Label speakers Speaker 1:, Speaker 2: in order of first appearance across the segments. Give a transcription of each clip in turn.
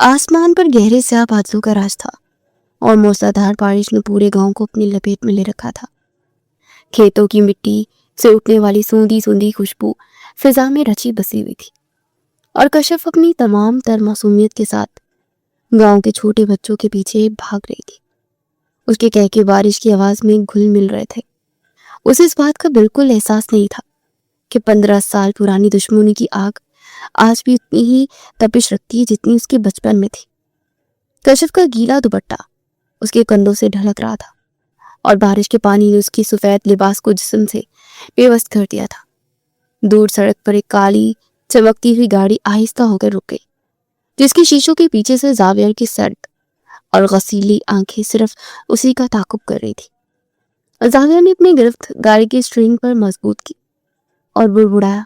Speaker 1: आसमान पर गहरे स्याह बादलों का राज था और मूसलाधार बारिश ने पूरे गांव को अपनी लपेट में ले रखा था। खेतों की मिट्टी से उठने वाली सूंधी सूंधी खुशबू फिजा में रची बसी हुई थी और कश्यप अपनी तमाम तर मासूमियत के साथ गांव के छोटे बच्चों के पीछे भाग रही थी। उसके कहके बारिश की आवाज में घुल मिल रहे थे। उसे इस बात का बिल्कुल एहसास नहीं था कि 15 साल पुरानी दुश्मनी की आग आज भी उतनी ही तपिश रखती है जितनी उसके बचपन में थी। कश्यप का गीला दुपट्टा उसके कंधों से ढलक रहा था और बारिश के पानी ने उसकी सफेद लिबास को जिस्म से बेबस कर दिया था। दूर सड़क पर एक काली चमकती हुई गाड़ी आहिस्ता होकर रुक गई, जिसके शीशों के पीछे से जावियर की सर्द और गसीली आंखें सिर्फ उसी का ताकुब कर रही थी। जावियर ने अपनी गिरफ्त गाड़ी की स्ट्रिंग पर मजबूत की और बुड़बुड़ाया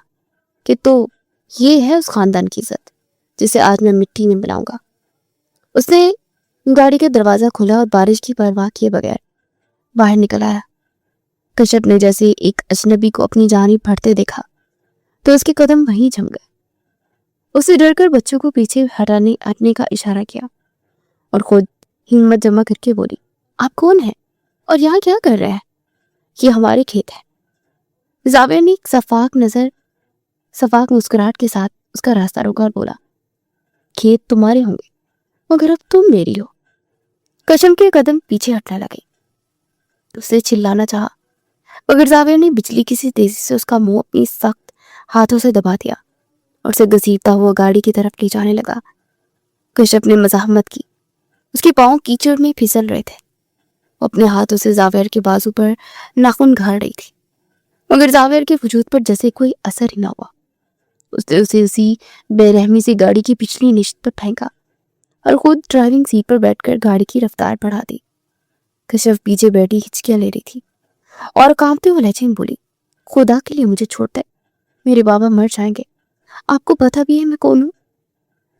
Speaker 1: कि तो ये है उस खानदान की इज्जत जिसे आज मैं मिट्टी में मिलाऊंगा। उसने गाड़ी का दरवाजा खोला और बारिश की परवाह किए बगैर बाहर निकल आया। कश्यप ने जैसे एक अजनबी को अपनी जानिब बढ़ते देखा तो उसके कदम वहीं जम गए। उसे डरकर बच्चों को पीछे हटने का इशारा किया और खुद हिम्मत जमा करके बोली, आप कौन हैं और यहाँ क्या कर रहे हैं? ये हमारे खेत है। जावेर ने एक सफाक मुस्कुराहट के साथ उसका रास्ता रोका और बोला, खेत तुम्हारे होंगे मगर अब तुम मेरी हो। कश्यप के कदम पीछे हटने लगे। उसे चिल्लाना चाहा मगर जावेर ने बिजली की सी तेजी से उसका मुंह अपनी सख्त हाथों से दबा दिया और उसे घसीटता हुआ गाड़ी की तरफ ले जाने लगा। कश्यप ने मज़ाहमत की। उसके पांव कीचड़ में फिसल रहे थे। वो अपने हाथों से जावेर के बाजू पर नाखून गाड़ रही थी मगर जावेर के वजूद पर जैसे कोई असर ही ना हुआ। उसने उसे उसी बेरहमी से गाड़ी की पिछली निश्त पर फेंका और खुद ड्राइविंग सीट पर बैठकर गाड़ी की रफ्तार बढ़ा दी। कश्यप पीछे बैठी हिचकियां ले रही थी और कांपते हुए लहजे में बोली, खुदा के लिए मुझे छोड़ दे, मेरे बाबा मर जाएंगे। आपको पता भी है मैं कौन हूँ?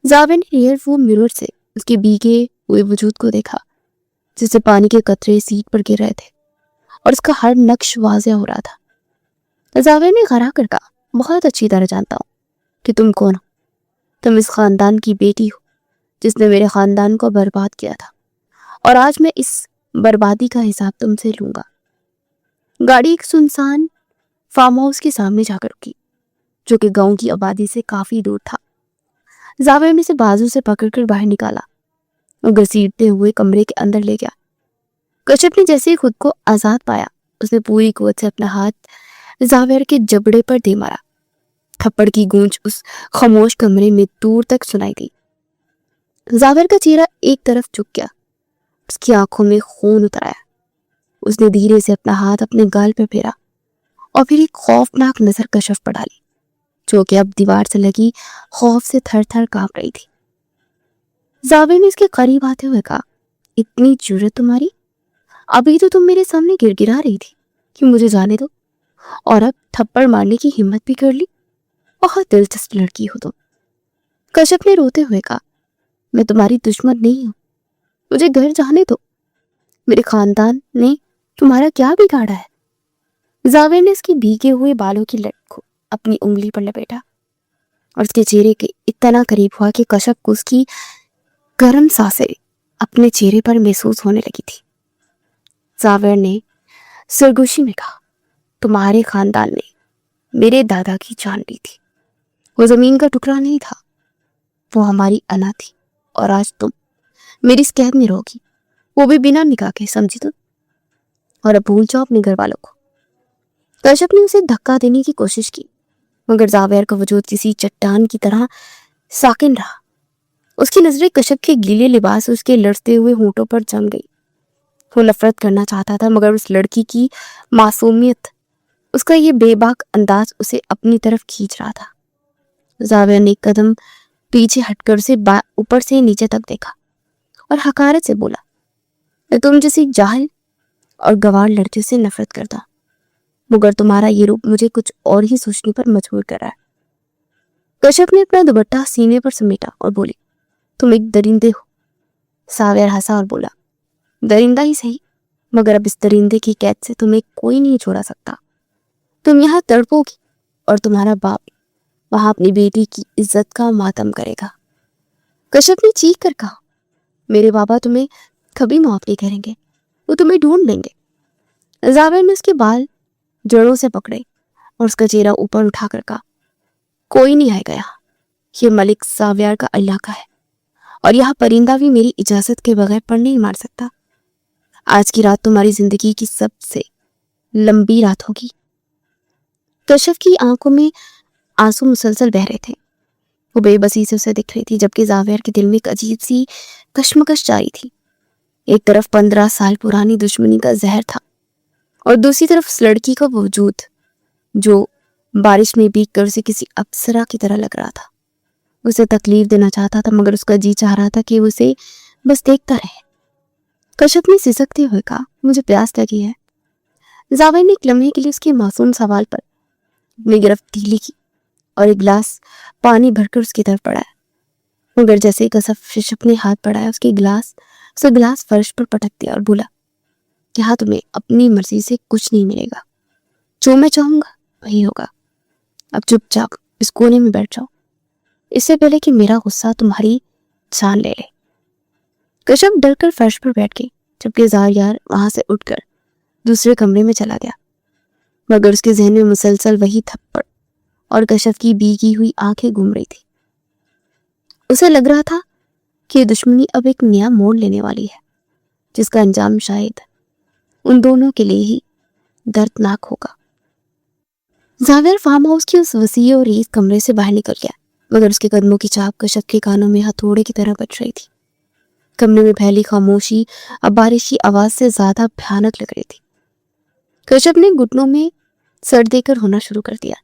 Speaker 1: जावेर ने रियर व्यू मिरर से उसके भीगे हुए वजूद को देखा जिससे पानी के कतरे सीट पर गिर रहे थे और उसका हर नक्श वाज़ेह हो रहा था। जावेर ने खरा कर कहा, बहुत अच्छी तरह जानता हूँ कि तुम कौन हो। तुम इस खानदान की बेटी हो जिसने मेरे खानदान को बर्बाद किया था और आज मैं इस बर्बादी का हिसाब तुमसे लूंगा। गाड़ी एक सुनसान फार्म हाउस के सामने जाकर रुकी जो कि गांव की आबादी से काफी दूर था। जावेर ने उसे बाजू से पकड़कर बाहर निकाला और घसीटते हुए कमरे के अंदर ले गया। कश्यप ने जैसे ही खुद को आजाद पाया उसने पूरी कुव्वत से अपना हाथ जावेर के जबड़े पर दे मारा। थप्पड़ की गूंज उस खामोश कमरे में दूर तक सुनाई दी। जावेर का चेहरा एक तरफ झुक गया, उसकी आंखों में खून उतर आया। उसने धीरे से अपना हाथ अपने गाल पर फेरा और फिर एक खौफनाक नजर कश्यप पर डाली जो कि अब दीवार से लगी खौफ से थर थर कांप रही थी। जावेर ने इसके करीब आते हुए कहा, इतनी जुर्रत तुम्हारी? अभी तो तुम मेरे सामने गिड़गिड़ा रही थी कि मुझे जाने दो और अब थप्पड़ मारने की हिम्मत भी कर ली। बहुत दिलचस्प लड़की हो तुम। कश्यप ने रोते हुए कहा, मैं तुम्हारी दुश्मन नहीं हूं, मुझे घर जाने दो। मेरे खानदान ने तुम्हारा क्या बिगाड़ा है? जावेर ने इसके भीगे हुए बालों की लट को अपनी उंगली पर लपेटा और उसके चेहरे के इतना करीब हुआ कि कश्यप को उसकी गर्म सांसें अपने चेहरे पर महसूस होने लगी थी। जावेर ने सरगोशी में कहा, तुम्हारे खानदान ने मेरे दादा की जान ली थी। वो जमीन का टुकड़ा नहीं था, वो हमारी अना थी और आज तुम मेरी इस कैद में रहोगी, वो भी बिना निकाह के, समझी तुम? और अब भूल जाओ अपने घर वालों को। कश्यप ने उसे धक्का देने की कोशिश की मगर जावेर का वजूद किसी चट्टान की तरह साकिन रहा। उसकी नजरें कश्यप के गीले लिबास उसके लड़ते हुए होंठों पर जम गई। वो नफरत करना चाहता था मगर उस लड़की की मासूमियत, उसका ये बेबाक अंदाज उसे अपनी तरफ खींच रहा था। जावेर ने एक कदम पीछे हटकर उसे ऊपर से नीचे तक देखा और हकारत से बोला, मैं तुम जैसी जाहिल और गंवार लड़के से नफरत करता मगर तुम्हारा ये रूप मुझे कुछ और ही सोचने पर मजबूर कर रहा है। कश्यप ने अपना दुपट्टा सीने पर समेटा और बोली, तुम एक दरिंदे हो। जावेर हंसा और बोला, दरिंदा ही सही मगर अब इस दरिंदे की कैद से तुम्हें कोई नहीं छोड़ा सकता। तुम यहाँ तड़पोगी और तुम्हारा बाप वहां अपनी बेटी की इज्जत का मातम करेगा। कश्यप ने चीख कर कहा, मेरे बाबा तुम्हें कभी माफ नहीं करेंगे, वो तुम्हें ढूंढ लेंगे। जावेर ने उसके बाल जड़ों से पकड़े और उसका चेहरा ऊपर उठाकर कहा, कोई नहीं आएगा यहाँ, ये मलिक जावेर का इलाका है और यहाँ परिंदा भी मेरी इजाजत के बगैर पर नहीं मार सकता। आज की रात तुम्हारी जिंदगी की सबसे लंबी रात होगी। कश्यप की आंखों में आंसू मुसलसल बह रहे थे। वो बेबसी से उसे दिख रही थी, जबकि जावेर के दिल में एक अजीब सी कश्मकश जारी थी। एक तरफ 15 साल पुरानी दुश्मनी का जहर था और दूसरी तरफ उस लड़की का वजूद जो बारिश में भीग कर उसे किसी अप्सरा की तरह लग रहा था। उसे तकलीफ देना चाहता था, मगर उसका जी चाह रहा था कि उसे बस देखता रहे। कश्यप ने सिसकते हुए कहा, मुझे प्यास लगी है। जावेर ने एक लम्हे के लिए उसके मासूम सवाल पर अपनी गिरफ्त ढीली की और एक गिलास पानी भरकर उसकी तरफ बढ़ाया, मगर जैसे ही कश्यप ने हाथ बढ़ाया उसे गिलास फर्श पर पटक दिया और बोला, यहाँ तुम्हें अपनी मर्जी से कुछ नहीं मिलेगा, जो मैं चाहूंगा वही होगा। अब चुपचाप इस कोने में बैठ जाओ, इससे पहले कि मेरा गुस्सा तुम्हारी जान ले ले। कश्यप डरकर फर्श पर बैठ गई, जबकि जावेर वहां से उठकर दूसरे कमरे में चला गया, मगर उसके जहन में मुसलसल वही थप्पड़ और कश्यप की भीगी हुई आंखें घूम रही थी। उसे लग रहा था कि ये दुश्मनी अब एक नया मोड़ लेने वाली है, जिसका अंजाम शायद उन दोनों के लिए ही दर्दनाक होगा। जावेर फार्म हाउस की उस वसी और रेत कमरे से बाहर निकल गया, मगर उसके कदमों की चाप कश्यप के कानों में हथौड़े की तरह बज रही थी। कमरे में फैली खामोशी अब बारिश की आवाज से ज्यादा भयानक लग रही थी। कश्यप ने घुटनों में सर देकर होना शुरू कर दिया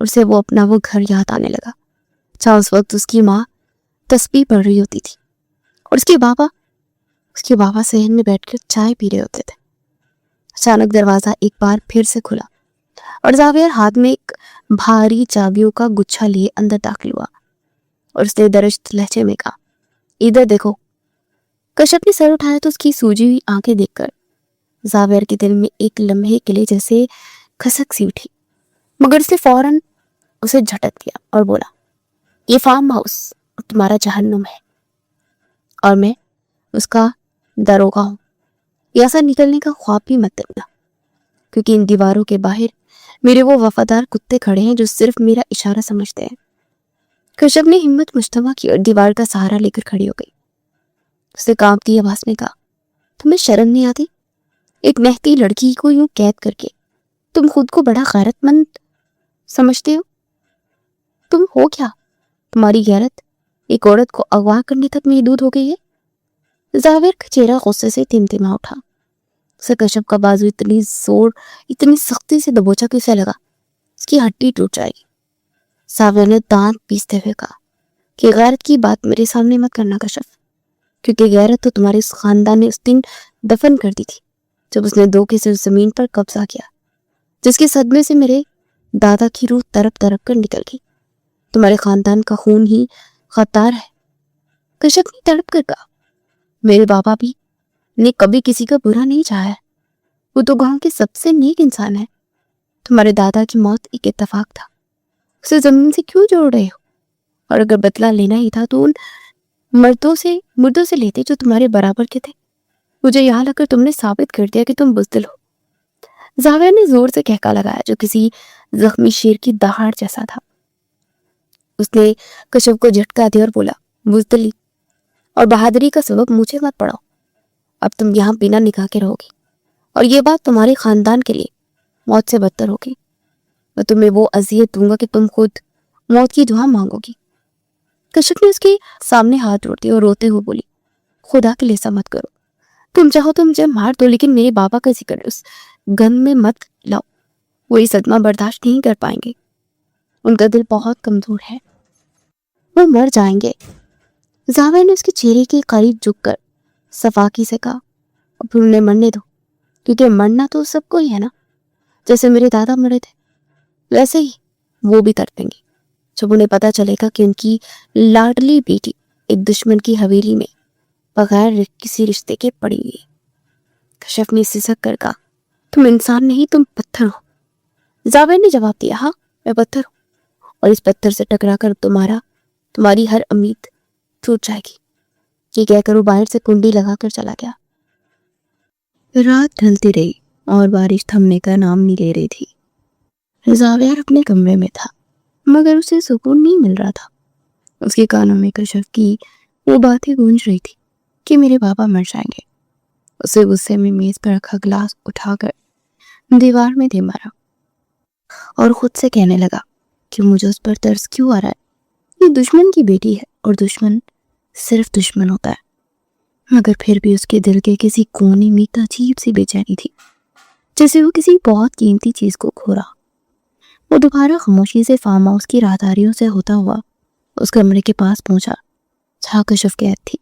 Speaker 1: और उसे वो घर याद आने लगा, जहाँ उस वक्त उसकी माँ तस्बीह पढ़ रही होती थी और उसके बाबा सहन में बैठकर चाय पी रहे होते थे। अचानक दरवाजा एक बार फिर से खुला और जावेर हाथ में एक भारी चाबियों का गुच्छा लिए अंदर दाखिल हुआ और उसने दरश्त लहजे में कहा, इधर देखो। कश्यप ने सर उठाया तो उसकी सूजी हुई आंखें देखकर जावेर के दिल में एक लम्हे के लिए जैसे खसक सी उठी, मगर उसने फौरन उसे झटक दिया और बोला, ये फार्म हाउस तुम्हारा जहन्नुम है और मैं उसका दरोगा हूं। यहाँ से निकलने का ख्वाब भी मत देखना, क्योंकि इन दीवारों के बाहर मेरे वो वफादार कुत्ते खड़े हैं जो सिर्फ मेरा इशारा समझते हैं। कश्यप ने हिम्मत मुश्तबा की और दीवार का सहारा लेकर खड़ी हो गई। उसने कांपती आवाज में कहा, तुम्हें शर्म नहीं आती? एक महती लड़की को यूं कैद करके तुम खुद को बड़ा गैरतमंद समझते हो? तुम हो क्या? तुम्हारी गैरत एक औरत को अगवा करने तक महदूद हो गई है। जावेर का चेहरा गुस्से से तिमतिमा उठा। उसे कश्यप का बाजू इतनी सख्ती से दबोचा कि उसे लगा उसकी हड्डी टूट जाएगी। जावेर ने दांत पीसते हुए कहा कि गैरत की बात मेरे सामने मत करना कश्यप, क्योंकि गैरत तो तुम्हारे इस खानदान ने उस दिन दफन कर दी थी जब उसने धोखे से उस जमीन पर कब्जा किया, जिसके सदमे से मेरे दादा की रूह तरप तरप कर निकल गई। तुम्हारे खानदान का खून ही खतरनाक है। कश्यप ने तड़प कर कहा, मेरे बाबा भी ने कभी किसी का बुरा नहीं चाहा है, वो तो गांव के सबसे नेक इंसान है। तुम्हारे दादा की मौत एक इत्तेफाक था, उसे जमीन से क्यों जोड़ रहे हो? और अगर बदला लेना ही था तो उन मुर्दों से लेते जो तुम्हारे बराबर के थे। मुझे यहाँ लगकर तुमने साबित कर दिया कि तुम बुज़दिल हो। जावेर ने जोर से कहका लगाया जो किसी जख्मी शेर की दहाड़ जैसा था। उसने कश्यप को झटका दिया और बोला, बुज़दिली और बहादुरी का सबब मुझे मत पढ़ाओ। अब तुम यहाँ बिना निकाह के रहोगी और ये बात तुम्हारे खानदान के लिए मौत से बदतर होगी। मैं तुम्हें वो अजियत दूंगा कि तुम खुद मौत की दुआ मांगोगी। कश्यप ने उसके सामने हाथ जोड़ दिया और रोते हुए बोली, खुदा के लिए ऐसा मत करो। तुम चाहो तो मुझे मार दो, लेकिन मेरे बाबा का जिक्र उस गम में मत लाओ। वो ये सदमा बर्दाश्त नहीं कर पाएंगे। उनका दिल बहुत कमजोर है, वो मर जाएंगे। जावेर ने उसके चेहरे के करीब झुककर सफाकी से कहा, अब उन्हें मरने दो, क्योंकि मरना तो सबको ही है ना। जैसे मेरे दादा मरे थे वैसे ही वो भी तड़पेंगे जब उन्हें पता चलेगा कि उनकी लाडली बेटी एक दुश्मन की हवेली में बगैर किसी रिश्ते के पड़ी हुई है। कश्यप ने सिसक कर कहा, तुम इंसान नहीं, तुम पत्थर हो। जावेर ने जवाब दिया, हाँ मैं पत्थर हूँ और इस पत्थर से टकरा कर तुम्हारी हर उम्मीद टूट जाएगी, ये कहकर वो बाहर से कुंडी लगा कर चला गया। रात ढलती रही और बारिश थमने का नाम नहीं ले रही थी। जावियर अपने कमरे में था, मगर उसे सुकून नहीं मिल रहा था। उसके कानों में कशफ की वो बातें गूंज रही थी कि मेरे पापा मर जाएंगे। उसे गुस्से में मेज पर रखा गिलास उठाकर दीवार में दे मारा और खुद से कहने लगा कि मुझे उस पर तरस क्यों आ रहा है। ये दुश्मन की बेटी है और दुश्मन सिर्फ दुश्मन होता है। मगर फिर भी उसके दिल के किसी कोने में एक अजीब सी बेचैनी थी, जैसे वो किसी बहुत कीमती चीज को खो रहा। वो दोबारा खामोशी से फार्म हाउस की राहदारियों से होता हुआ उस कमरे के पास पहुंचा जहाँ कशफ कैद थी।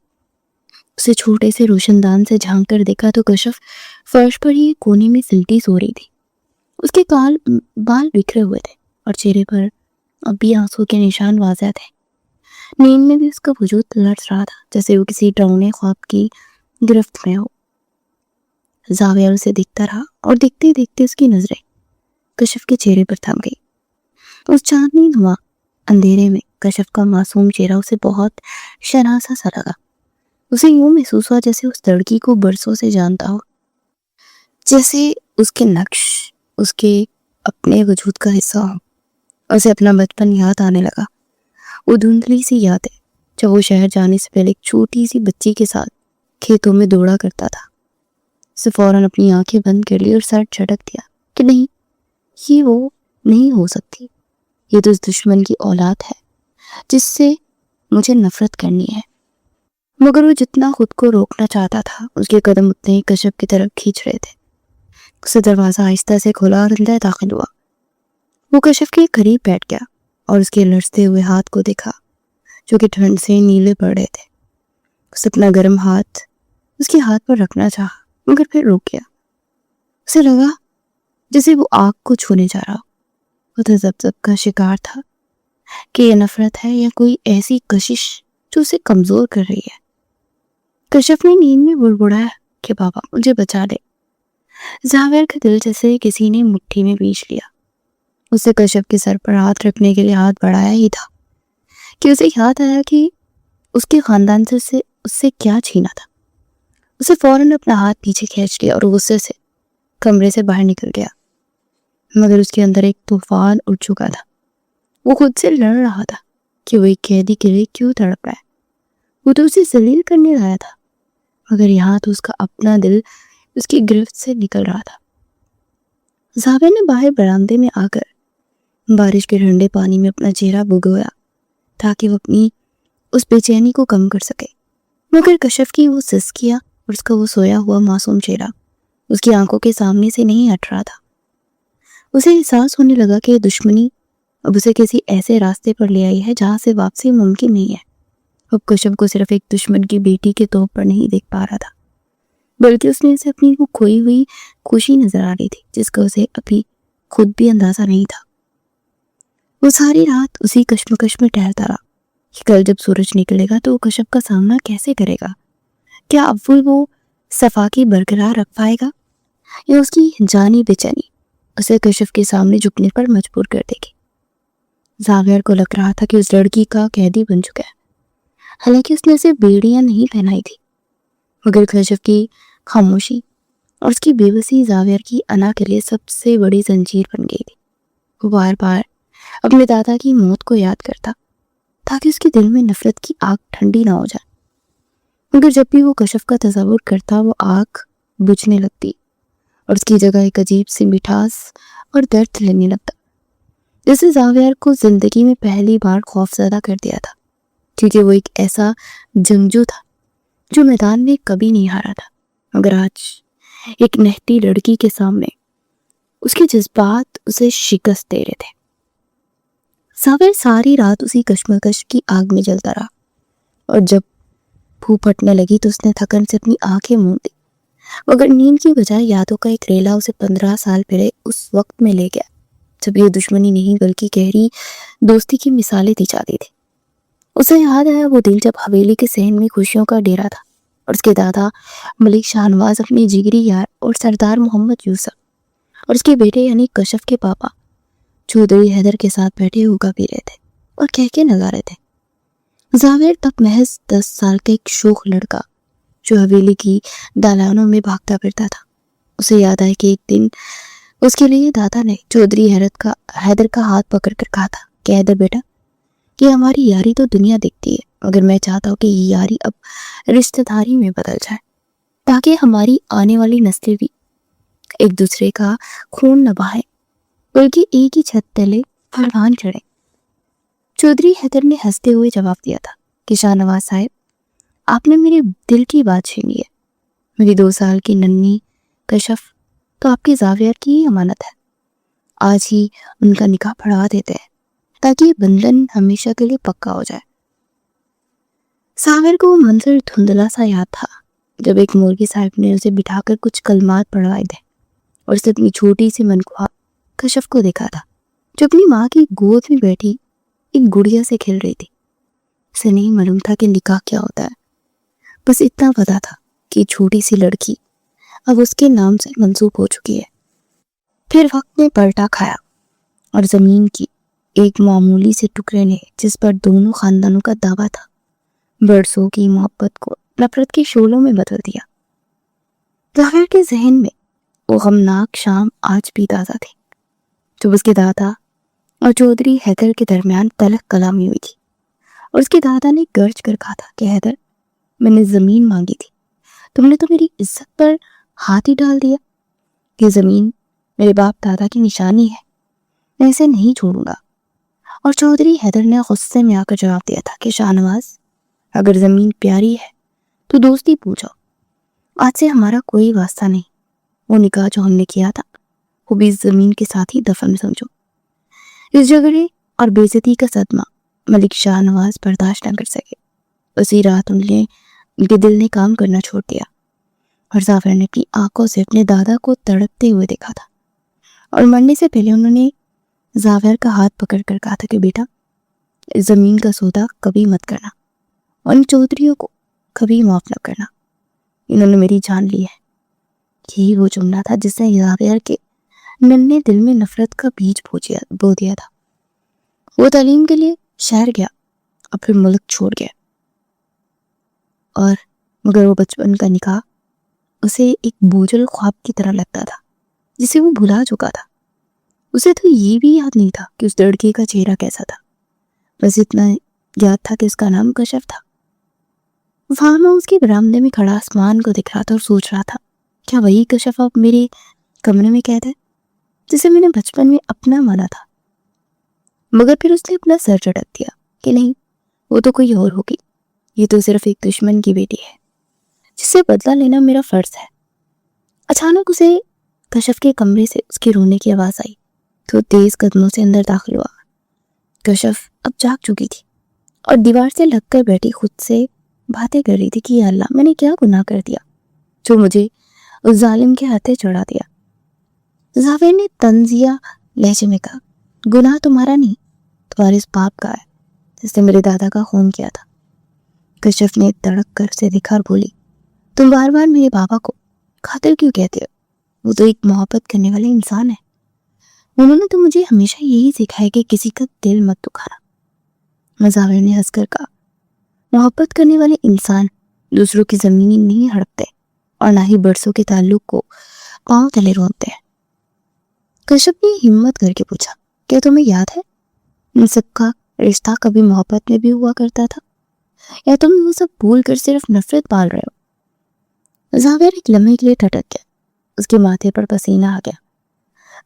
Speaker 1: उसे छोटे से रोशनदान से झांक कर देखा तो कशफ फर्श पर ही कोने में सिलटी सो रही थी। उसके बाल बिखरे हुए थे और चेहरे पर अब भी आंसू के निशान वाज़ह थे। नींद में भी उसका वजूद लड़ रहा था, जैसे वो किसी डरावने ख्वाब की गिरफ्त में हो। जावियर उसे देखता रहा और देखते देखते उसकी नजरें कशफ के चेहरे पर थम गई। उस चांदनी नुमा अंधेरे में कशफ का मासूम चेहरा उसे बहुत शरासा सा लगा। उसे यूं महसूस हुआ जैसे उस लड़की को बरसों से जानता हो, जैसे उसके नक्श उसके अपने वजूद का हिस्सा हो। उसे अपना बचपन याद आने लगा, वो धुंधली सी याद है जब वो शहर जाने से पहले एक छोटी सी बच्ची के साथ खेतों में दौड़ा करता था। उसे फौरन अपनी आंखें बंद कर ली और सर झटक दिया कि नहीं, ये वो नहीं हो सकती। ये तो उस दुश्मन की औलाद है जिससे मुझे नफरत करनी है। मगर वो जितना खुद को रोकना चाहता था, उसके कदम उतने ही कशफ की तरफ खींच रहे थे। उसे दरवाजा आहिस्ता से खुला और अंदर दाखिल हुआ। वो कशफ के करीब बैठ गया और उसके लड़ते हुए हाथ को देखा जो कि ठंड से नीले पड़ रहे थे। उसे अपना गर्म हाथ उसके हाथ पर रखना चाहा, मगर फिर रुक गया। उसे लगा जैसे वो आग को छूने जा रहा। वो तो जब का शिकार था कि ये नफरत है या कोई ऐसी कशिश जो उसे कमजोर कर रही है। कशफ ने नींद में बुड़बुड़ाया कि बाबा मुझे बचा ले। जावियर का दिल जैसे किसी ने मुट्ठी में बींच लिया। उसे कशफ के सर पर हाथ रखने के लिए हाथ बढ़ाया ही था कि उसे याद आया कि उसके खानदान से उससे क्या छीना था। उसे फौरन अपना हाथ पीछे खींच लिया और गुस्से से कमरे से बाहर निकल गया। मगर उसके अंदर एक तूफान उठ चुका था। वो खुद से लड़ रहा था कि वो एक कैदी के लिए क्यों तड़प रहा है। वो तो उसे जलील करने लाया था, मगर यहाँ तो उसका अपना दिल उसकी गिरफ्त से निकल रहा था। जावियर ने बाहर बरामदे में आकर बारिश के ठंडे पानी में अपना चेहरा भिगोया ताकि वो अपनी उस बेचैनी को कम कर सके। मगर कशफ की वो सिसकियां और उसका वो सोया हुआ मासूम चेहरा उसकी आंखों के सामने से नहीं हट रहा था। उसे एहसास होने लगा कि दुश्मनी अब उसे किसी ऐसे रास्ते पर ले आई है जहां से वापसी मुमकिन नहीं है। अब कशफ को सिर्फ एक दुश्मन की बेटी के तौर पर नहीं देख पा रहा था, बल्कि उसने उसे अपनी वो खोई हुई खुशी नजर आ रही थी जिसका उसे अभी खुद भी अंदाजा नहीं था। वो सारी रात उसी कश्मकश में टहलता रहा कि कल जब सूरज निकलेगा तो वो कशफ का सामना कैसे करेगा। क्या अब वो सफाकी बरकरार रख पाएगा या उसकी जानी बेचैनी उसे कशफ के सामने झुकने पर मजबूर कर देगी। जावियर को लग रहा था कि उस लड़की का कैदी बन चुका है। हालांकि उसने सिर्फ बेड़ियां नहीं पहनाई थी, मगर कशफ की खामोशी और उसकी बेबसी जावियर की अना के लिए सबसे बड़ी जंजीर बन गई थी। वो बार बार अपने दादा की मौत को याद करता ताकि उसके दिल में नफरत की आग ठंडी ना हो जाए, मगर जब भी वो कशफ का तस्वुर करता वो आग बुझने लगती और उसकी जगह एक अजीब सी मिठास और दर्द लेने लगता, जैसे जावियर को जिंदगी में पहली बार खौफजदा कर दिया था, क्योंकि वो एक ऐसा जंगजू था जो मैदान में कभी नहीं हारा था, मगर आज एक नहती लड़की के सामने उसके जज्बात उसे शिकस्त दे रहे थे। जावियर सारी रात उसी कश्मकश की आग में जलता रहा और जब भूख फटने लगी तो उसने थकन से अपनी आंखें मूंद दी, मगर नींद की बजाय यादों का एक रेला उसे 15 साल पहले उस वक्त में ले गया जब ये दुश्मनी नहीं बल्कि गहरी दोस्ती की मिसालें दी जाती थी। उसे याद आया वो दिन जब हवेली के सहन में खुशियों का डेरा था और उसके दादा मलिक शाहनवाज अपने जिगरी यार और सरदार मोहम्मद यूसुफ और उसके बेटे यानी कशफ के पापा चौधरी हैदर के साथ बैठे होगा पी रहे थे और कह के नगा रहे थे। जावेर तब महज 10 साल का एक शोख लड़का जो हवेली की दालानों में भागता फिरता था। उसे याद आया कि एक दिन उसके लिए दादा ने चौधरी हैदर का हाथ पकड़ कर कहा था कि हैदर बेटा, कि हमारी यारी तो दुनिया देखती है, मगर मैं चाहता हूँ कि ये यारी अब रिश्तेदारी में बदल जाए, ताकि हमारी आने वाली नस्लें भी एक दूसरे का खून न बहाए, बल्कि एक ही छत तले फरमान चढ़े। चौधरी हैदर ने हंसते हुए जवाब दिया था कि शाहनवाज साहब, आपने मेरे दिल की बात छीनी है। मेरी 2 साल की नन्ही कशफ तो आपकी जावियर की ही अमानत है। आज ही उनका निकाह पढ़ा देते हैं, ताकि ये बंधन हमेशा के लिए पक्का हो जाए। साविर को वो मंजर धुंधला सा याद था जब एक मुर्गी साहब ने उसे बिठाकर कुछ कलमात पढ़वाए थे और उसने अपनी छोटी सी मनख्वाब कशफ को देखा था, जो अपनी माँ की गोद में बैठी एक गुड़िया से खेल रही थी। उसे नहीं मालूम था कि निकाह क्या होता है, बस इतना पता था कि छोटी सी लड़की अब उसके नाम से मंसूब हो चुकी है। फिर वक्त ने पलटा खाया और जमीन की एक मामूली से टुकड़े ने, जिस पर दोनों खानदानों का दावा था, बरसों की मोहब्बत को नफरत के शोलों में बदल दिया। जाहिर के जहन में वो गमनाक शाम आज भी ताज़ा थी जब उसके दादा और चौधरी हैदर के दरमियान तलख कलामी हुई थी और उसके दादा ने गर्ज कर कहा था कि हैदर, मैंने ज़मीन मांगी थी, तुमने तो मेरी इज्जत पर हाथ ही डाल दिया। ये ज़मीन मेरे बाप दादा की निशानी है, मैं इसे नहीं छोड़ूंगा। और चौधरी हैदर ने गुस्से में आकर जवाब दिया था कि शाहनवाज, अगर ज़मीन प्यारी है तो दोस्ती पूछो, आज से हमारा कोई वास्ता नहीं। वो निकाह जो हमने किया था वो भी इस ज़मीन के साथ ही दफन समझो। इस झगड़े और बेइज्जती का सदमा मलिक शाहनवाज बर्दाश्त न कर सके। उसी रात उनके दिल ने काम करना छोड़ दिया और जाफर ने अपनी आंखों से अपने दादा को तड़पते हुए देखा था और मरने से पहले उन्होंने जाफर का हाथ पकड़कर कहा था कि बेटा, इस ज़मीन का सौदा कभी मत करना और इन चौधरियों को कभी माफ न करना, इन्होंने मेरी जान ली है। यही वो जुमला था जिसने जाफर के नन्हे दिल में नफरत का बीज बो दिया था। वो तालीम के लिए शहर गया और फिर मुल्क छोड़ गया, और मगर वो बचपन का निकाह उसे एक बोझल ख्वाब की तरह लगता था जिसे वो भुला चुका था। उसे तो ये भी याद नहीं था कि उस लड़के का चेहरा कैसा था, बस इतना याद था कि उसका नाम कशफ था। वहां मैं उसके बरामदे में खड़ा आसमान को दिख रहा था और सोच रहा था, क्या वही कशफ अब मेरे कमरे में कैद है जिसे मैंने बचपन में अपना माना था। मगर फिर उसने अपना सर झटक दिया कि नहीं, वो तो कोई और होगी, ये तो सिर्फ एक दुश्मन की बेटी है जिससे बदला लेना मेरा फर्ज है। अचानक उसे कशफ के कमरे से उसके रोने की आवाज आई तो तेज कदमों से अंदर दाखिल हुआ। कशफ अब जाग चुकी थी और दीवार से लगकर बैठी खुद से बातें कर रही थी कि या अल्लाह, मैंने क्या गुनाह कर दिया जो मुझे उस जालिम के हाथे चढ़ा दिया। जावेर ने तंजिया लहजे में कहा, गुनाह तुम्हारा नहीं, तुम्हारे इस बाप का है जिसने मेरे दादा का खून किया था। कशफ ने तड़क कर उसे देखा और बोली, तुम बार बार मेरे बाबा को कातिल क्यों कहते हो? वो तो एक मोहब्बत करने वाले इंसान है। उन्होंने तो मुझे हमेशा यही सिखाया कि किसी का दिल मत दुखाना। जावेर ने हंसकर कहा, मोहब्बत करने वाले इंसान दूसरों की जमीनी नहीं हड़पते और ना ही बरसों के ताल्लुक को पांव तले रोनते हैं। कश्यप ने हिम्मत करके पूछा, क्या तुम्हें याद है इन सबका रिश्ता कभी मोहब्बत में भी हुआ करता था, या तुम वो सब भूल कर सिर्फ नफरत पाल रहे हो? जावेर एक लम्हे के लिए ठटक गया, उसके माथे पर पसीना आ गया,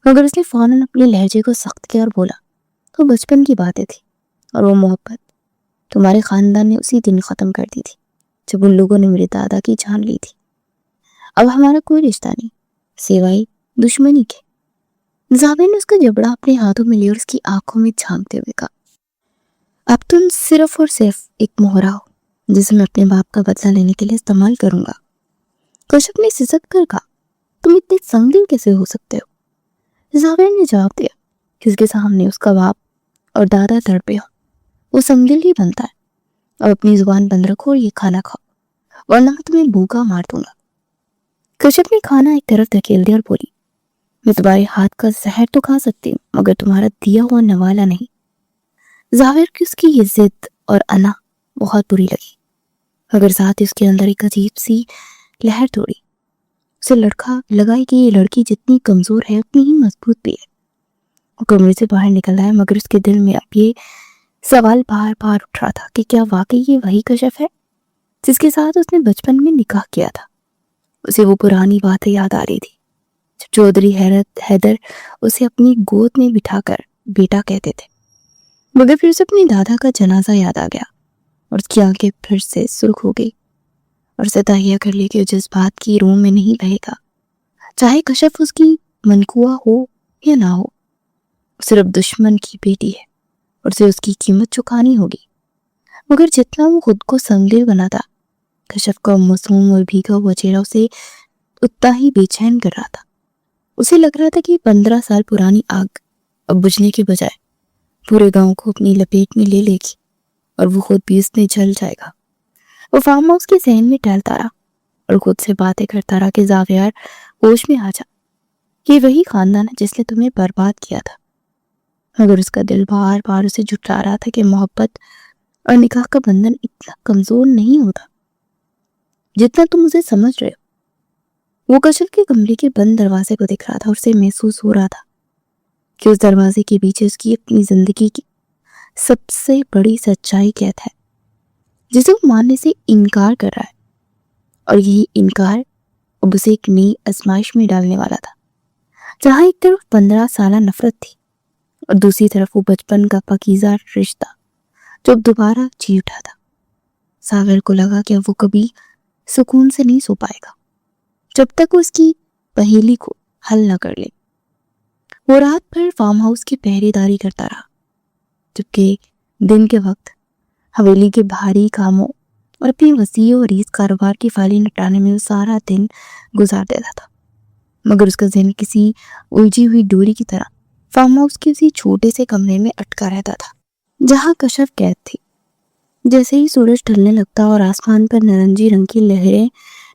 Speaker 1: मगर उसने फौरन अपने लहजे को सख्त किया और बोला, तो बचपन की बातें थी और वो मोहब्बत तुम्हारे खानदान ने उसी दिन खत्म कर दी थी जब उन लोगों ने मेरे दादा की जान ली थी। अब हमारा कोई रिश्ता नहीं सिवाय दुश्मनी के। जावेर ने उसका जबड़ा अपने हाथों में लिया और उसकी आंखों में झांकते हुए कहा, अब तुम सिर्फ और सिर्फ एक मोहरा हो जिसे मैं अपने बाप का बदला लेने के लिए इस्तेमाल करूंगा। कश्यप ने सिसक कर कहा, तुम इतने संगदिल कैसे हो सकते हो? जावेर ने जवाब दिया, जिसके सामने उसका बाप और दादा तड़पे हो वो संगदिल ही बनता है। अब अपनी जुबान बंद रखो और ये खाना खाओ, वरना मैं तुम्हें भूखा मार दूंगा। कश्यप ने खाना एक तरफ धकेल दिया और बोली, मैं तुम्हारे हाथ का जहर तो खा सकती हूँ, मगर तुम्हारा दिया हुआ नवाला नहीं। जावेर की उसकी ये जिद और अना بہت بری لگی، مگر ساتھ ہی اس کے اندر ایک عجیب سی لہر توڑی۔ اسے لگا کہ یہ لڑکی جتنی کمزور ہے اتنی ہی مضبوط بھی ہے۔ وہ کمرے سے باہر نکل آیا، مگر اس کے دل میں اب یہ سوال بار بار اٹھ رہا تھا کہ کیا واقعی یہ وہی کشف ہے جس کے ساتھ اس نے بچپن میں نکاح کیا تھا۔ اسے وہ پرانی باتیں یاد آ رہی تھی جب چودھری حیدر اسے اپنی گود میں بٹھا کر بیٹا کہتے تھے، مگر پھر اسے اپنی دادا کا جنازہ یاد آ گیا اور اس کی آنکھیں پھر سے سرخ ہو گئی، اور اسے تہیہ کر لی کہ جس بات کی روح میں نہیں بہے گا، چاہے کشف اس کی منقوہ ہو یا نہ ہو، صرف دشمن کی بیٹی ہے اور اسے اس کی قیمت چکانی ہوگی۔ مگر جتنا وہ خود کو سنگدل بنا تھا، کشف کا معصوم اور بھیگا ہوا چہرہ اسے اتنا ہی بے چین کر رہا تھا۔ اسے لگ رہا تھا کہ 15 سال پرانی آگ اب بجھنے کے بجائے پورے گاؤں کو اپنی لپیٹ میں لے لے گی اور وہ خود بھی اس میں جل جائے گا۔ وہ فارم ہاؤس کے ذہن میں ٹہلتا رہا اور خود سے باتیں کرتا رہا کہ زاویار ہوش میں آ جا، یہ وہی خاندان ہے جس نے تمہیں برباد کیا تھا۔ مگر اس کا دل بار بار اسے جھٹلا رہا تھا کہ محبت اور نکاح کا بندھن اتنا کمزور نہیں ہوتا جتنا تم اسے سمجھ رہے ہو۔ وہ کشف کے کمرے کے بند دروازے کو دیکھ رہا تھا اور اسے محسوس ہو رہا تھا کہ اس دروازے کے پیچھے اس کی اپنی زندگی کی سب سے بڑی سچائی قید ہے جسے وہ ماننے سے انکار کر رہا ہے، اور یہی انکار اب اسے ایک نئی آزمائش میں ڈالنے والا تھا، جہاں ایک طرف 15 سالہ نفرت تھی اور دوسری طرف وہ بچپن کا پاکیزہ رشتہ جو اب دوبارہ جی اٹھا تھا۔ ساغر کو لگا کہ وہ کبھی سکون سے نہیں سو پائے گا جب تک وہ اس کی پہیلی کو حل نہ کر لے۔ وہ رات بھر فارم ہاؤس کی پہرے داری کرتا رہا، جبکہ دن کے وقت حویلی کے بھاری کاموں اور اپنی وسیع و عریض کاروبار کی فائلیں نپٹانے میں وہ سارا دن گزار دیتا تھا۔ مگر اس کا ذہن کسی الجھی ہوئی ڈوری کی طرح فارم ہاؤس کے اسی چھوٹے سے کمرے میں اٹکا رہتا تھا جہاں کشف قید تھی۔ جیسے ہی سورج ڈھلنے لگتا اور آسمان پر نارنجی رنگ کی لہریں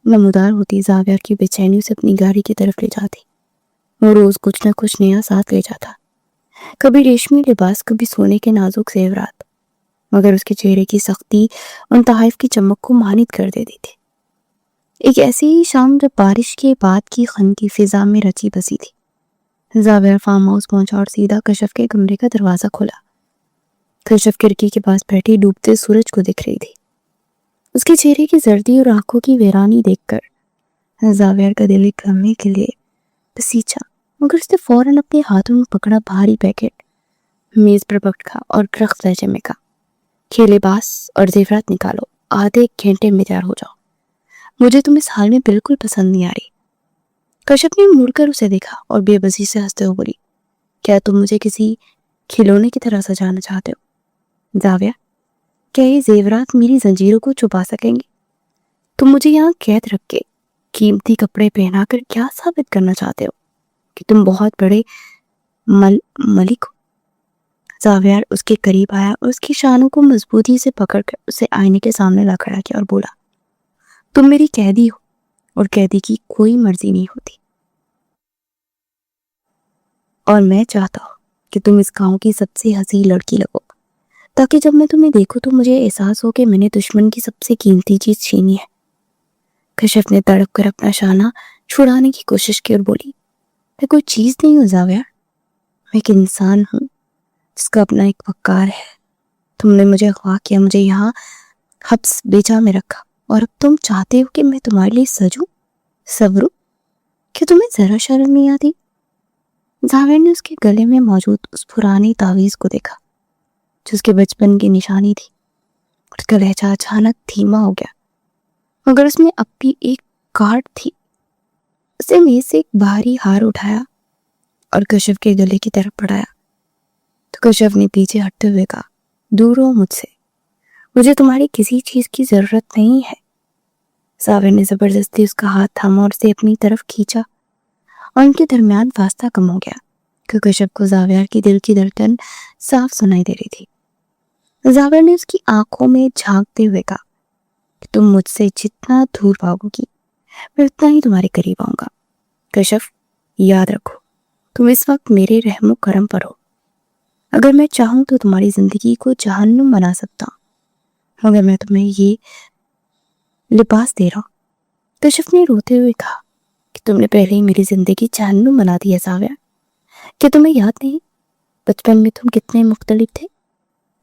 Speaker 1: نمودار ہوتی، زاویار کی بے چینی اسے اپنی گاڑی کی طرف لے جاتی۔ وہ روز کچھ نہ کچھ نیا ساتھ لے جاتا، کبھی ریشمی لباس، کبھی سونے کے نازک زیورات، مگر اس کے چہرے کی سختی ان تحائف کی چمک کو مانید کر دیتی تھی۔ ایک ایسی ہی شام جب بارش کے بعد کی خنکی فضا میں رچی بسی تھی، زاویار فارم ہاؤس پہنچا اور سیدھا کشف کے کمرے کا دروازہ کھولا۔ کشف کھڑکی کے پاس بیٹھی ڈوبتے سورج کو دیکھ رہی تھی۔ اس کے چہرے کی زردی اور آنکھوں کی ویرانی دیکھ کر زاویار کا دل ایک لمحے کے لیے بسیچا، مگر اس نے فوراً اپنے ہاتھوں میں پکڑا بھاری پیکٹ، میز پر پٹکا اور کرخت لہجے میں کہا، کھیلے باز اور زیورات نکالو، آدھے گھنٹے میں تیار ہو جاؤ، مجھے تم اس حال میں بالکل پسند نہیں آ رہی۔ کشف نے مڑ کر اسے دیکھا اور بے بسی سے ہنستے ہوئے بولی، کیا تم مجھے کسی کھلونے کی طرح سجانا چاہتے ہو؟ زاویہ، کیا یہ زیورات میری زنجیروں کو چھپا سکیں گے؟ تم مجھے یہاں قید رکھ کے قیمتی کپڑے پہنا کر کیا ثابت کرنا چاہتے ہو کہ تم بہت بڑے ملک ہو؟ زاویار اس کے قریب آیا اور اس کی شانوں کو مضبوطی سے پکڑ کر اسے آئینے کے سامنے لا کھڑا کیا اور بولا، تم میری قیدی ہو اور قیدی کی کوئی مرضی نہیں ہوتی، اور میں چاہتا ہوں کہ تم اس گاؤں کی سب سے حسین لڑکی لگو، تاکہ جب میں تمہیں دیکھوں تو مجھے احساس ہو کہ میں نے دشمن کی سب سے قیمتی چیز چھینی ہے۔ کشف نے تڑپ کر اپنا شانہ چھڑانے کی کوشش کی اور بولی، میں کوئی چیز نہیں ہوں زاویار، میں ایک انسان ہوں جس کا اپنا ایک وقار ہے۔ تم نے مجھے اغوا کیا، مجھے یہاں حبس بیجا میں رکھا، اور اب تم چاہتے ہو کہ میں تمہارے لیے سجوں، سوروں؟ کہ تمہیں ذرا شرم نہیں آتی؟ زاویار نے اس کے گلے میں موجود اس پرانی تعویذ کو دیکھا جو اس کے بچپن کی نشانی تھی۔ اس کا لہجہ اچانک دھیما ہو گیا، مگر اس میں اب بھی ایک کاٹ تھی۔ اس نے میز سے ایک بھاری ہار اٹھایا اور کشف کے گلے کی طرف بڑھایا تو کشف نے پیچھے ہٹتے ہوئے کہا، دور ہو مجھ سے، مجھے تمہاری کسی چیز کی ضرورت نہیں ہے۔ زاویار نے زبردستی اس کا ہاتھ تھاما اور اسے اپنی طرف کھینچا، اور ان کے درمیان فاصلہ کم ہو گیا کہ کشف کو زاویار کی دل کی دھڑکن صاف سنائی دے رہی تھی۔ زاویار نے اس کی آنکھوں میں جھانکتے ہوئے کہا کہ تم مجھ سے جتنا دور بھاگو گی میں اتنا ہی تمہارے قریب آؤں گا۔ کشف، یاد رکھو، تم اس وقت میرے رحم و کرم پر ہو، اگر میں چاہوں تو تمہاری زندگی کو جہنم بنا سکتا ہوں، मगर मैं तुम्हें ये लिबास दे रहा हूँ। कशिफ ने रोते हुए कहा कि तुमने पहले ही मेरी जिंदगी जहन्नुम बना दी है साविया। क्या तुम्हें याद नहीं बचपन में तुम कितने मुख्तलिफ थे?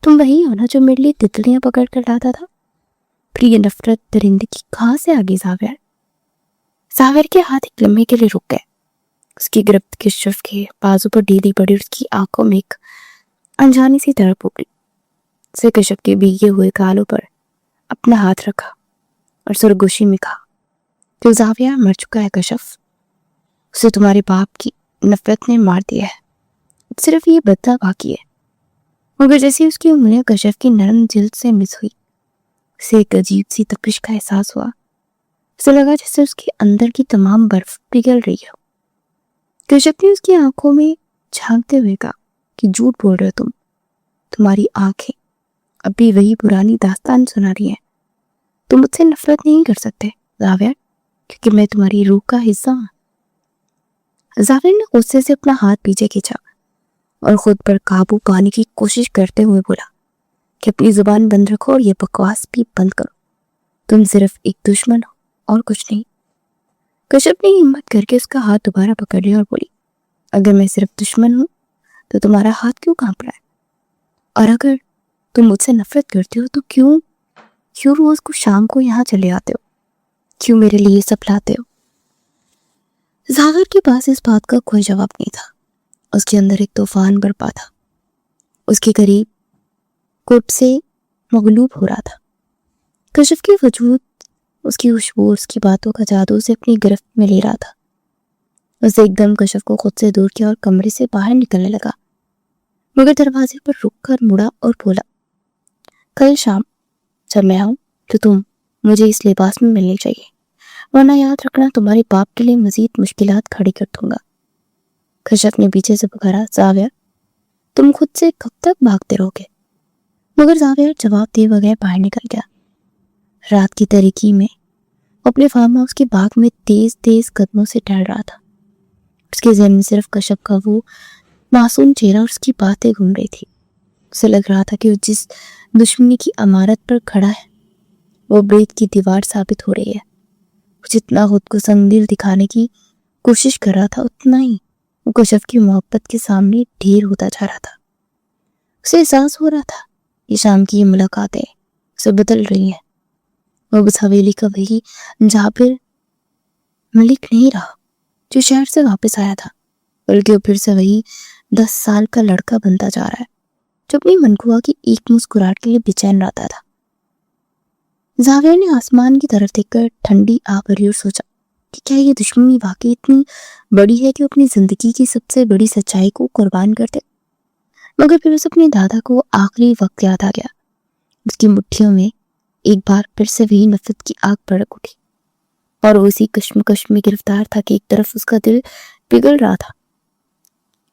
Speaker 1: तुम वही हो ना जो मेरे लिए तितलियां पकड़ कर लाता था। प्रिय नफरत दरिंदगी कहाँ से आ गई साविया? साविर के हाथ एक लम्हे के लिए रुक गए। उसकी गिरफ्त कशिफ के बाजू पर ढीली पड़ी, उसकी आंखों में एक अनजानी सी तड़प उभरी। उसे कशिफ के भीगे हुए गालों पर अपना हाथ रखा और सरगोशी में कहा कि जाविया मर चुका है कशिफ। उसे तुम्हारे बाप की नफरत ने मार दिया है, सिर्फ ये बदला बाकी है। मगर जैसे उसकी उंगलियां कशिफ की नरम जिल्द से मिस हुई, उसे एक अजीब सी तपिश का एहसास हुआ। उसे लगा जैसे उसके अंदर की तमाम बर्फ पिघल रही हो। कशिफ ने उसकी आंखों में झांकते हुए कहा कि झूठ बोल रहे हो तुम। तुम्हारी आंखें अब भी वही पुरानी दास्तान सुना रही हैं। तुम मुझसे नफरत नहीं कर सकते जाविया, क्योंकि मैं तुम्हारी रूह का हिस्सा हूं। जाविया ने गुस्से से अपना हाथ पीछे खींचा और खुद पर काबू पाने की कोशिश करते हुए बोला कि अपनी जुबान बंद रखो और ये बकवास भी बंद करो। तुम सिर्फ एक दुश्मन हो और कुछ नहीं। कशिफ ने हिम्मत करके उसका हाथ दोबारा पकड़ लिया और बोली, अगर मैं सिर्फ दुश्मन हूं तो तुम्हारा हाथ क्यों कांप रहा है? और अगर तुम मुझसे नफरत करते हो तो क्यों रोज को शाम को यहाँ चले आते हो? क्यों मेरे लिए सब लाते हो? जाविर के पास इस बात का कोई जवाब नहीं था। उसके अंदर एक तूफान बरपा था। उसके करीब कुर्ब से मगलूब हो रहा था। कशिफ की वजूद, उसकी खुशबू, उसकी बातों का जादू उसे अपनी गिरफ्त में ले रहा था। उसे एकदम कशिफ को खुद से दूर किया और कमरे से बाहर निकलने लगा, मगर दरवाजे पर रुककर मुड़ा और बोला, कल शाम जब मैं आऊं तो तुम मुझे इस लिबास में मिलनी चाहिए, वरना याद रखना तुम्हारे बाप के लिए मजीद मुश्किलात खड़ी कर दूंगा। कशिफ ने पीछे से पुकारा, जाविया तुम खुद से कब तक भागते रहोगे? मगर जाविया जवाब दिए बगैर बाहर निकल गया। रात की तारीकी में अपने फार्म हाउस के बाग में तेज तेज कदमों से टहल रहा था। उसके ज़हन में सिर्फ कशिफ का वो मासूम चेहरा और उसकी बातें घूम रही थी। उसे लग रहा था कि वो जिस दुश्मनी की इमारत पर खड़ा है वो ब्रेद की दीवार साबित हो रही है। वो जितना खुद को संगदिल दिखाने की कोशिश कर रहा था, उतना ही वो कशिफ की मोहब्बत के सामने ढेर होता जा रहा था। उसे एहसास हो रहा था ये शाम की ये मुलाकातें उसे बदल रही हैं। वो उस हवेली का वही जाबिर मलिक नहीं रहा जो शहर से वापस आया था, बल्कि वो फिर से वही 10 साल का लड़का बनता जा रहा है जो अपनी मनकुआ की एक मुस्कुराहट के लिए बेचैन रहता था। जाविया ने आसमान की तरफ देखकर ठंडी आह भरी और सोचा कि क्या ये दुश्मनी वाकई इतनी बड़ी है कि वो अपनी जिंदगी की सबसे बड़ी सच्चाई को कुर्बान कर दे। मगर फिर उसे अपने दादा को आखिरी वक्त याद आ गया। उसकी मुट्ठियों में एक बार फिर से वही नफरत की आग भड़क उठी और उसी कश्मकश में गिरफ्तार था कि एक तरफ उसका दिल पिघल रहा था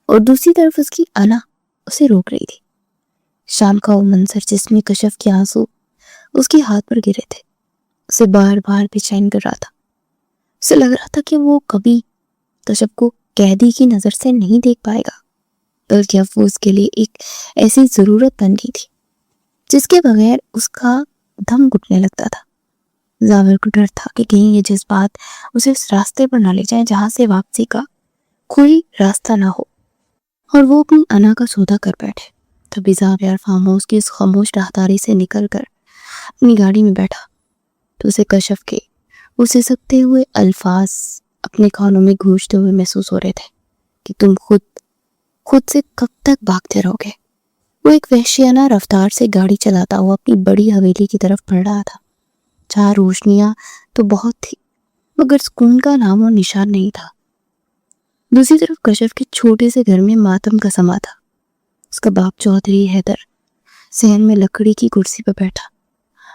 Speaker 1: और दूसरी तरफ उसकी अना उसे रोक रही थी। शाम का वो मंजर जिसमें कशिफ के आंसू उसके हाथ पर गिरे थे उसे बार बार बेचैन कर रहा था। उसे लग रहा था कि वो कभी कशिफ को कैदी की नजर से नहीं देख पाएगा, बल्कि अब वो उसके लिए एक ऐसी जरूरत बन गई थी जिसके बगैर उसका दम घुटने लगता था। जाविर को डर था कि कहीं ये जज्बात उसे उस रास्ते पर ना ले जाए जहां से वापसी का कोई रास्ता ना हो और वो अपनी अना का सौदा कर बैठे। तभी जाविर फार्म हाउस की उस खामोश राहदारी से निकलकर अपनी गाड़ी में बैठा तो उसे कशिफ के उसे सकते हुए अल्फाज अपने कानों में गूंजते हुए महसूस हो रहे थे कि तुम खुद से कब तक भागते रहोगे। वो एक वहशियाना रफ्तार से गाड़ी चलाता हुआ अपनी बड़ी हवेली की तरफ बढ़ रहा था जहाँ रोशनियां तो बहुत थी, मगर सुकून का नाम और निशान नहीं था। दूसरी तरफ कशिफ के छोटे से घर में मातम का समा था। उसका बाप चौधरी हैदर सहन में लकड़ी की कुर्सी पर बैठा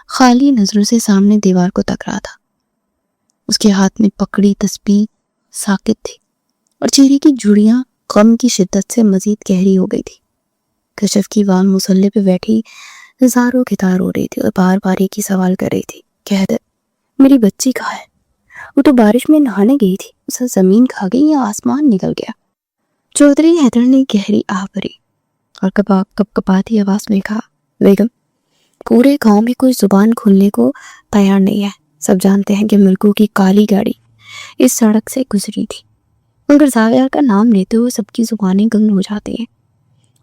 Speaker 1: खाली नजरों से सामने दीवार को तक रहा था। उसके हाथ में पकड़ी तस्बीह साकित थी और चेहरे की झुर्रियां गम की शिद्दत से मजीद गहरी हो गई थी। कशिफ की वाम मुसल्ले पे बैठी हजारों कितार हो रही थी और बार बार एक ही सवाल कर रही थी, हैदर मेरी बच्ची कहाँ है? वो तो बारिश में नहाने गई थी, उसे जमीन खा गई या आसमान निकल गया? चौधरी हैदर ने गहरी आह भरी और कपकपाती आवाज में कहा, बेगम پورے گاؤں میں کوئی زبان کھولنے کو تیار نہیں ہے. سب جانتے ہیں کہ ملکوں کی کالی گاڑی اس سڑک سے گزری تھی، مگر زاویہ کا نام لیتے ہوئے سب کی زبانیں گنگ ہو جاتی ہیں.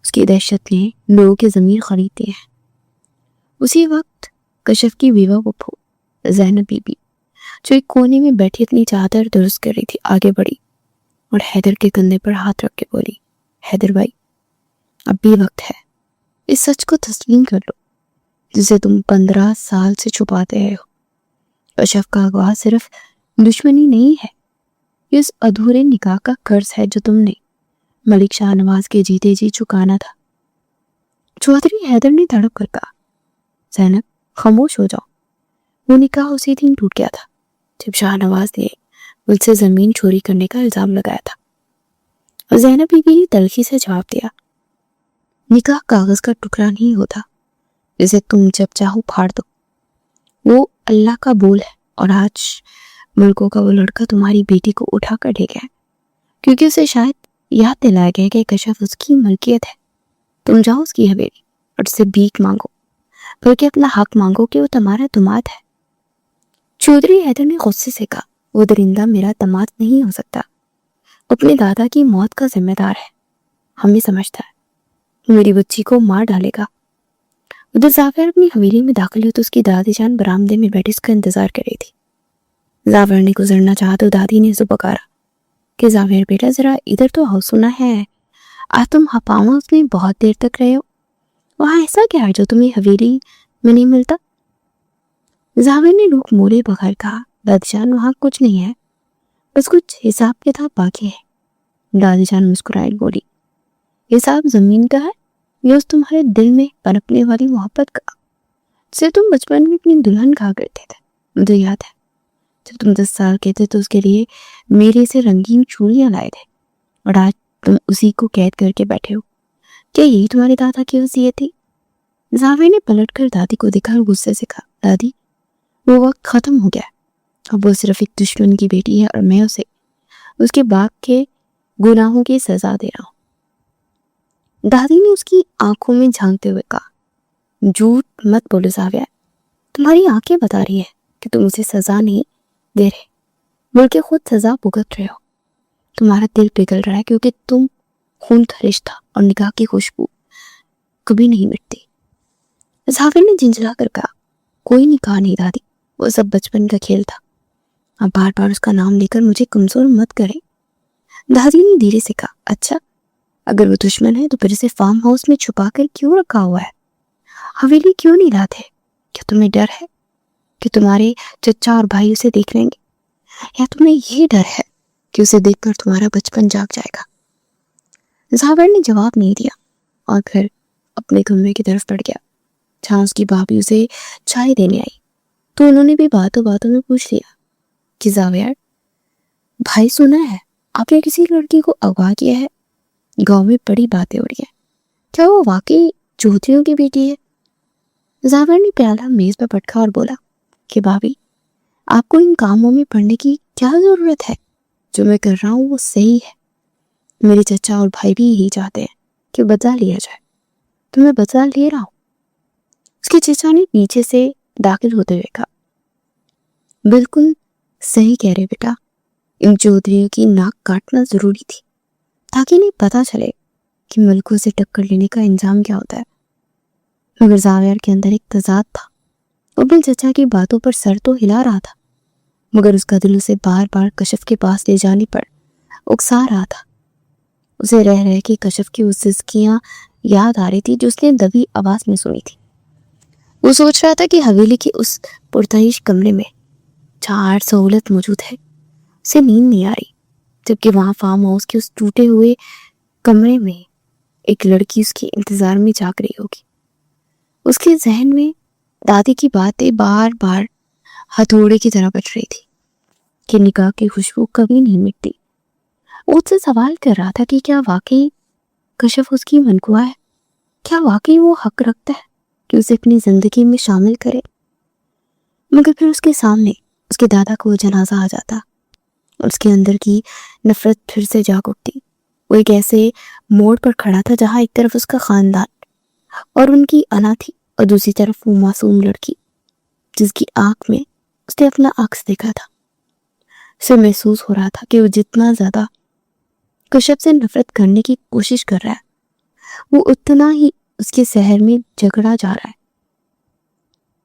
Speaker 1: اس کی دہشت نے لوگوں کے ضمیر خریدتے ہیں. اسی وقت کشف کی بیوہ پھپھو زینب بی بی جو ایک کونے میں بیٹھی اپنی چادر درست کر رہی تھی آگے بڑھی اور حیدر کے کندھے پر ہاتھ رکھ کے بولی، حیدر بھائی، اب بھی وقت ہے. اس سچ کو تسلیم کر لو جسے تم 15 سال سے چھپاتے رہے ہو. کشف کا اغوا صرف دشمنی نہیں ہے، یہ اس ادھورے نکاح کا قرض ہے جو تم نے ملک شاہ نواز کے جیتے جی چکانا تھا. چودھری حیدر نے تڑپ کر کہا، زینب خاموش ہو جاؤ. وہ نکاح اسی دن ٹوٹ گیا تھا جب شاہ نواز نے مجھ سے زمین چوری کرنے کا الزام لگایا تھا. اور زینب بی بی نے تلخی سے جواب دیا، نکاح کاغذ کا ٹکڑا نہیں ہوتا جسے تم جب چاہو پھاڑ دو. وہ اللہ کا بول ہے، اور آج ملکوں کا وہ لڑکا تمہاری بیٹی کو اٹھا کر لے گیا کیونکہ اسے شاید یاد دلایا گیا کہ کشف اس کی ملکیت ہے. تم جاؤ اس کی حویلی اور اس سے بھیک مانگو، بلکہ اپنا حق مانگو کہ وہ تمہارا دماد ہے. چودھری حیدر نے غصے سے کہا، وہ درندہ میرا دماد نہیں ہو سکتا، اپنے دادا کی موت کا ذمہ دار ہے. ہمیں سمجھتا ہے میری بچی کو مار ڈالے گا. ادھر زاویہ اپنی حویلی میں داخل ہوئی تو اس کی دادی جان برآمدے میں بیٹھی اس کا انتظار کر رہی تھی. زاویہ نے گزرنا چاہا تو دادی نے اسے پکارا کہ زاویہ بیٹا ذرا ادھر تو آؤ، سنا ہے آج تم ہپاؤں میں بہت دیر تک رہے ہو. وہاں ایسا کیا ہے جو تمہیں حویلی میں نہیں ملتا؟ زاویہ نے رخ موڑے بغیر کہا، دادی جان وہاں کچھ نہیں ہے، بس کچھ حساب کتاب باقی ہے. دادی جان مسکرائے بولی، حساب زمین کا ہے یا اس تمہارے دل میں پنپنے والی محبت کا جسے تم بچپن میں اپنی دلہن کہا کرتے تھے؟ مجھے یاد ہے جب تم 10 سال کے تھے تو اس کے لیے میرے سے رنگین چوڑیاں لائے تھے، اور آج تم اسی کو قید کر کے بیٹھے ہو. کیا یہی تمہارے دادا کی وصیت تھی؟ زاویہ نے پلٹ کر دادی کو دیکھا اور غصے سے کہا، دادی وہ وقت ختم ہو گیا، اب وہ صرف ایک دشمن کی بیٹی ہے اور میں اسے اس کے باپ کے گناہوں کی سزا دے رہا ہوں. دادی نے اس کی آنکھوں میں جھانکتے ہوئے کہا، جھوٹ مت بولو زاویہ، تمہاری آنکھیں بتا رہی ہے کہ تم اسے سزا نہیں دے رہے بلکہ خود سزا بھگت رہے ہو. تمہارا دل پگھل رہا ہے کیونکہ تم خون کا رشتہ اور نکاح کی خوشبو کبھی نہیں مٹتی. زاویہ نے جھنجھلا کر کہا، کوئی نکاح نہیں دادی، وہ سب بچپن کا کھیل تھا. اب بار بار اس کا نام لے کر مجھے کمزور مت کریں. دادی نے دھیرے سے کہا، اچھا اگر وہ دشمن ہے تو پھر اسے فارم ہاؤس میں چھپا کر کیوں رکھا ہوا ہے؟ حویلی کیوں نہیں لاتے؟ کیا تمہیں ڈر ہے کہ تمہارے چچا اور بھائی اسے دیکھ لیں گے، یا تمہیں یہ ڈر ہے کہ اسے دیکھ کر تمہارا بچپن جاگ جائے گا؟ زاویہ نے جواب نہیں دیا اور پھر اپنے کمرے کی طرف بڑھ گیا جہاں اس کی بھابھی اسے چائے دینے آئی. تو انہوں نے بھی باتوں باتوں میں پوچھ لیا کہ زاویہ بھائی سنا ہے آپ نے کسی لڑکی کو اغوا کیا ہے، گاؤں میں بڑی باتیں ہو رہی ہیں، کیا وہ واقعی چودھریوں کی بیٹی ہے؟ زاویہ نے پیالہ میز پر پٹکا اور بولا کہ بھابھی آپ کو ان کاموں میں پڑنے کی کیا ضرورت ہے؟ جو میں کر رہا ہوں وہ صحیح ہے. میرے چچا اور بھائی بھی یہی چاہتے ہیں کہ بدلہ لیا جائے، تو میں بدلہ لے رہا ہوں. اس کے چچا نے پیچھے سے داخل ہوتے ہوئے کہا، بالکل صحیح کہہ رہے بیٹا، ان چودھریوں کی ناک کاٹنا ضروری تھی تاکہ انہیں پتا چلے کہ ملکوں سے ٹکر لینے کا انجام کیا ہوتا ہے. مگر زاویہ کے اندر ایک تضاد تھا. وہ اپنے چچا کی باتوں پر سر تو ہلا رہا تھا مگر اس کا دل اسے بار بار کشف کے پاس لے جانے پر اکسا رہا تھا. اسے رہ رہ کے کشف کی اس سزکیاں یاد آ رہی تھی جو اس نے دبی آواز میں سنی تھی. وہ سوچ رہا تھا کہ حویلی کے اس پرتعیش کمرے میں جہاں ہر سہولت موجود ہے اسے نیند نہیں آ رہی، جبکہ وہاں فارم ہاؤس کے اس ٹوٹے ہوئے کمرے میں ایک لڑکی اس کے انتظار میں جاگ رہی ہوگی. اس کے ذہن میں دادی کی باتیں بار بار ہتھوڑے کی طرح بج رہی تھی کہ نکاح کی خوشبو کبھی نہیں مٹتی. وہ اس سے سوال کر رہا تھا کہ کیا واقعی کشف اس کی منقوا ہے، کیا واقعی وہ حق رکھتا ہے کہ اسے اپنی زندگی میں شامل کرے. مگر پھر اس کے سامنے اس کے دادا کو جنازہ آ جاتا اور اس کے اندر کی نفرت پھر سے جاگ اٹھتی. وہ ایک ایسے موڑ پر کھڑا تھا جہاں ایک طرف اس کا خاندان اور ان کی انا تھی और दूसरी तरफ वो मासूम लड़की जिसकी आंख में उसने अपना अक्स देखा था। उसे महसूस हो रहा था कि वो जितना ज्यादा कश्यप से नफरत करने की कोशिश कर रहा है, वो उतना ही उसके शहर में झगड़ा जा रहा है।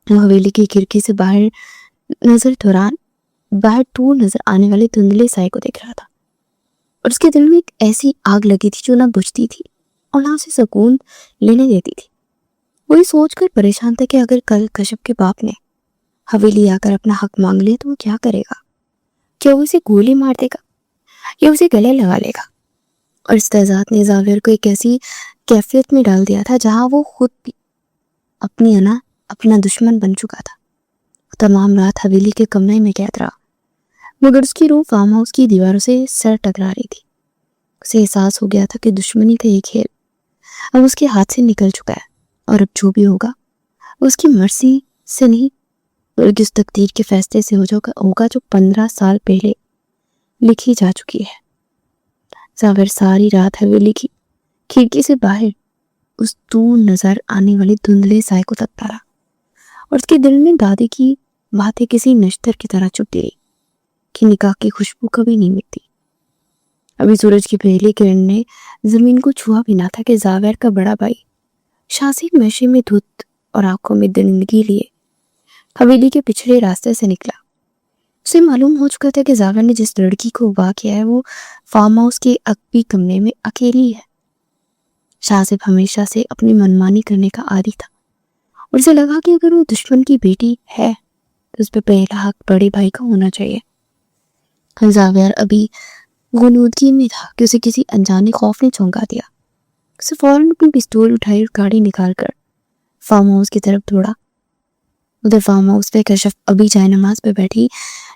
Speaker 1: वो हवेली की खिड़की से बाहर दूर नजर आने वाले धुंधले साए को देख रहा था और उसके दिल में एक ऐसी आग लगी थी जो ना बुझती थी और ना उसे सुकून लेने देती थी। वो ये सोचकर परेशान था कि अगर कल कश्यप के बाप ने हवेली आकर अपना हक मांग लिया तो वो क्या करेगा? क्या वो उसे गोली मार देगा या उसे गले लगा लेगा? और इस तजाद ने जावेर को एक ऐसी कैफियत में डाल दिया था जहां वो खुद भी अपना दुश्मन बन चुका था। तमाम रात हवेली के कमरे में कैद रहा, मगर उसकी रूह फार्म हाउस की दीवारों से सर टकरा रही थी। उसे एहसास हो गया था कि दुश्मनी का ये खेल अब उसके हाथ से निकल चुका है और अब जो भी होगा उसकी मर्जी से नहीं बल्कि उस तकदीर के फैसले से होगा जो 15 साल पहले लिखी जा चुकी है। जावेर सारी रात हवेली की खिड़की से बाहर उस दूर नजर आने वाले धुंधले साए को तकता रहा और उसके दिल में दादी की बातें किसी नश्तर की तरह चुभती रही कि निकाह की खुशबू कभी नहीं मिटती। अभी सूरज की पहली किरण ने जमीन को छुआ भी ना था कि जावेर का बड़ा भाई शासिक नशे में धुत और आंखों में दरिंदगी लिए हवेली के पिछड़े रास्ते से निकला। उसे मालूम हो चुका था कि जावेर ने जिस लड़की को अगवा किया है वो फार्म हाउस के अकबी कमरे में अकेली है। शासिब हमेशा से अपनी मनमानी करने का आदी था और उसे लगा कि अगर वो दुश्मन की बेटी है तो उस पर पहला हक बड़े भाई का होना चाहिए। जावेर अभी गुनूदगी में था कि उसे किसी अनजाने खौफ ने चौंका दिया। उसे फौरन अपनी पिस्तौल उठाई और गाड़ी निकालकर फार्म हाउस की तरफ दौड़ा। उधर फार्म हाउस पे कश्यप अभी जाए नमाज पे बैठी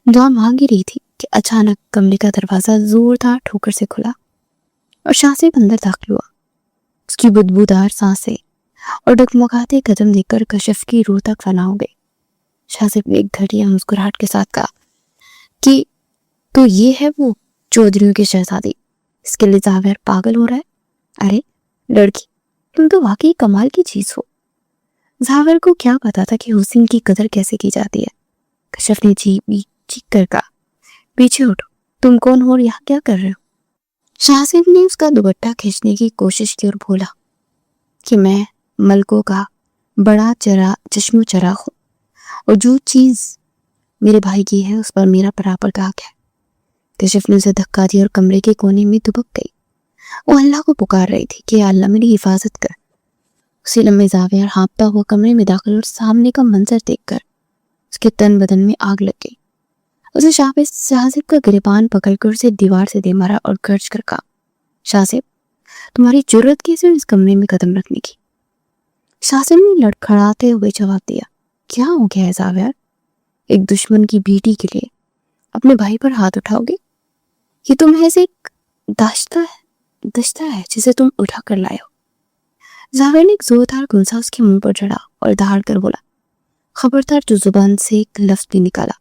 Speaker 1: दुआ मांग ही रही थी कि अचानक कमरे का दरवाजा जोरदार ठोकर से खुला और शासिब अंदर दाखिल हुआ। उसकी बदबूदार सांसें और डगमगाते कदम देखकर कश्यप की रूह तक फना हो गई। शासिब ने एक घटिया मुस्कुराहट के साथ कहा कि तो ये है वो चौधरियों की शहजादी, इसके लिए जावेर पागल हो रहा है? अरे लड़की, तुम तो वाकई कमाल की चीज हो। जावेर को क्या पता था कि हुस्न की कदर कैसे की जाती है। कश्यप ने चीख कर कहा, पीछे हटो, तुम कौन हो और यहाँ क्या कर रहे हो? शासिब ने उसका दुपट्टा खींचने की कोशिश की और बोला कि मैं मलकों का बड़ा चश्मो चराग हूं और जो चीज मेरे भाई की है उस पर मेरा बराबर का हक है। कश्यप ने उसे धक्का दिया और कमरे के कोने में दुबक गई। वो अल्लाह को पुकार रही थी कि अल्लाह मेरी हिफाजत कर। उसी लम्हे जावेर हाँपता हुआ कमरे में दाखिल और सामने का मंजर देखकर उसके तन बदन में आग लग गई। उसे शासिब का गिरबान पकड़कर उसे दीवार से दे मारा और गर्ज कर कहा, शासिब, तुम्हारी जुर्रत कैसे इस कमरे में कदम रखने की? शासिब ने लड़खड़ाते हुए जवाब दिया, क्या हो गया है जावेर? एक दुश्मन की बेटी के लिए अपने भाई पर हाथ उठाओगे? ये तुम्हें ऐसे एक दश्ता है जिसे तुम उठा कर लाए हो। जावेर ने एक जोरदार गुंसा उसके मुंह पर चढ़ा और दहाड़ कर बोला, खबरदार जो जुबान से एक लफ्ज भी निकाला,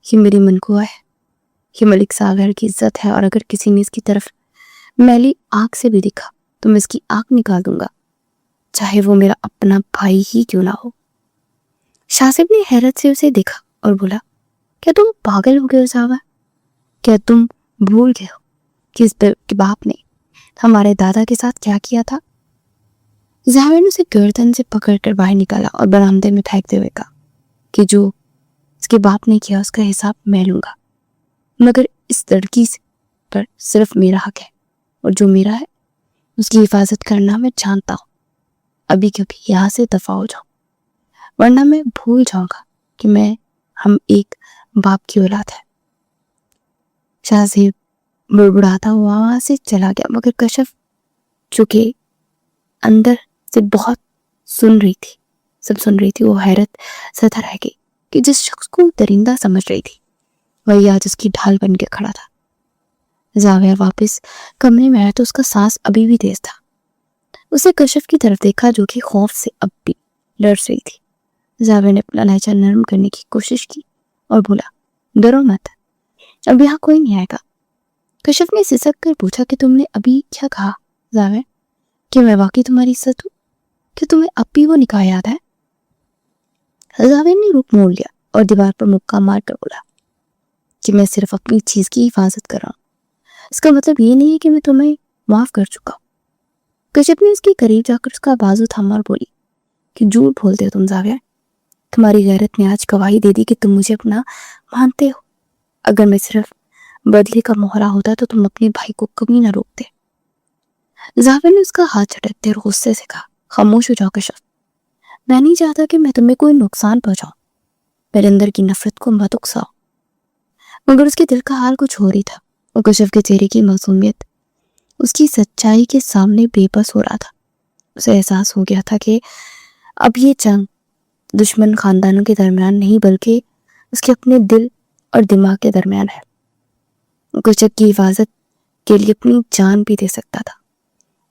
Speaker 1: ये मेरी मनकुआ है, ये मलिक जावेर की इज्जत है और अगर किसी ने इसकी तरफ मैली आंख से भी दिखा तो मैं इसकी आंख निकाल दूंगा, चाहे वो मेरा अपना भाई ही क्यों ना हो। शासिब ने हैरत से उसे देखा और बोला, क्या तुम पागल हो गए हो जावेर? क्या तुम भूल गए हो कि इस बाप ने हमारे दादा के साथ क्या किया था? जावेर ने उसे गर्दन से पकड़कर बाहर निकाला और बरामदे में फेंकते हुए कहा कि जो इसके बाप ने किया उसका हिसाब मैं लूंगा, मगर इस लड़की पर सिर्फ मेरा हक है और जो मेरा है उसकी हिफाजत करना मैं जानता हूँ। अभी कभी यहाँ से दफा हो जाओ वरना मैं भूल जाऊंगा कि हम एक बाप की औलाद है। शासिब बुड़बुड़ाता हुआ वहां से चला गया, मगर कश्यप चुके अंदर से बहुत सब सुन रही थी। वो हैरत सता रह गई कि जिस शख्स को दरिंदा समझ रही थी वही आज उसकी ढाल बन के खड़ा था। जावेर वापस कमरे में आया तो उसका सांस अभी भी तेज था। उसे कश्यप की तरफ देखा जो कि खौफ से अब भी लड़ रही थी। जावेर ने अपना लहजा नरम करने की कोशिश की और बोला, डरो मत, अब यहाँ कोई नहीं आएगा। कश्यप ने सिसक कर पूछा कि तुमने अभी क्या कहा जावेर? कि मैं वाकई तुम्हारी इज्जत हूँ? कि तुम्हें अब भी वो निकाह याद है जावेद ने रुख मोड़ लिया और दीवार पर मुक्का मार कर बोला कि मैं सिर्फ अपनी चीज की हिफाजत कर रहा हूँ। इसका मतलब ये नहीं है कि मैं तुम्हें माफ कर चुका हूँ। कश्यप ने उसके करीब जाकर उसका बाजू थामा और बोली कि झूठ बोलते हो तुम जावेद। तुम्हारी गैरत ने आज गवाही दे दी कि तुम मुझे अपना मानते हो। अगर मैं सिर्फ बदले का मोहरा होता तो तुम अपने भाई को कभी ना रोकते। जावेद ने उसका हाथ झटकते और गुस्से से कहा, खामोश हो जाओ कश्यप। मैं नहीं चाहता कि मैं तुम्हें कोई नुकसान पहुंचाऊं। मेरे अंदर की नफरत को मत उकसाओ। मगर उसके दिल का हाल कुछ हो रही था और कश्यप के चेहरे की मासूमियत उसकी सच्चाई के सामने बेबस हो रहा था। उसे एहसास हो गया था कि अब ये जंग दुश्मन खानदानों के दरमियान नहीं बल्कि उसके अपने दिल और दिमाग के दरमियान है। कश्यप की हिफाजत के लिए अपनी जान भी दे सकता था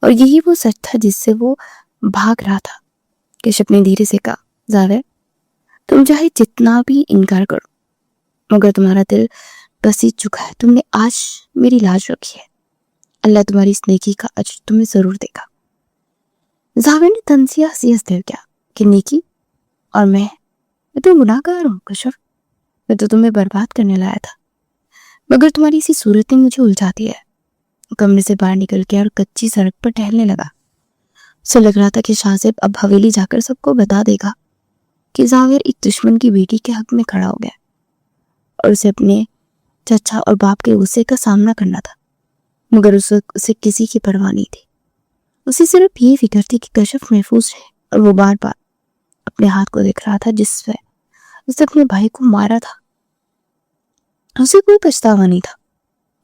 Speaker 1: और यही वो सच था जिससे वो भाग रहा था। कश्यप ने धीरे से कहा, जावेद तुम चाहे जितना भी इनकार करो मगर तुम्हारा दिल बसीज चुका है। तुमने आज मेरी लाज रखी है। अल्लाह तुम्हारी इस नेकी का अज्र तुम्हें जरूर देगा। जावेद ने तंजिया हंसी हंस दिल किया कि नेकी और मैं तो गुनाहगार हूँ कश्यप। मैं तो तुम्हें बर्बाद करने लाया था मगर तुम्हारी इसी सूरत ने मुझे उलझा दिया है। कमरे से बाहर निकल के और कच्ची सड़क पर टहलने लगा। उसे लग रहा था कि शाहजेब अब हवेली जाकर सबको बता देगा कि जावेद एक दुश्मन की बेटी के हक में खड़ा हो गया और उसे अपने चचा और बाप के गुस्से का सामना करना था। मगर उसे किसी की परवाह नहीं थी। उसे सिर्फ ये फिक्र थी कि कश्यप महफूज रहे और वो बार बार अपने हाथ को देख रहा था जिससे उसने अपने भाई को मारा था। उसे कोई पछतावा नहीं था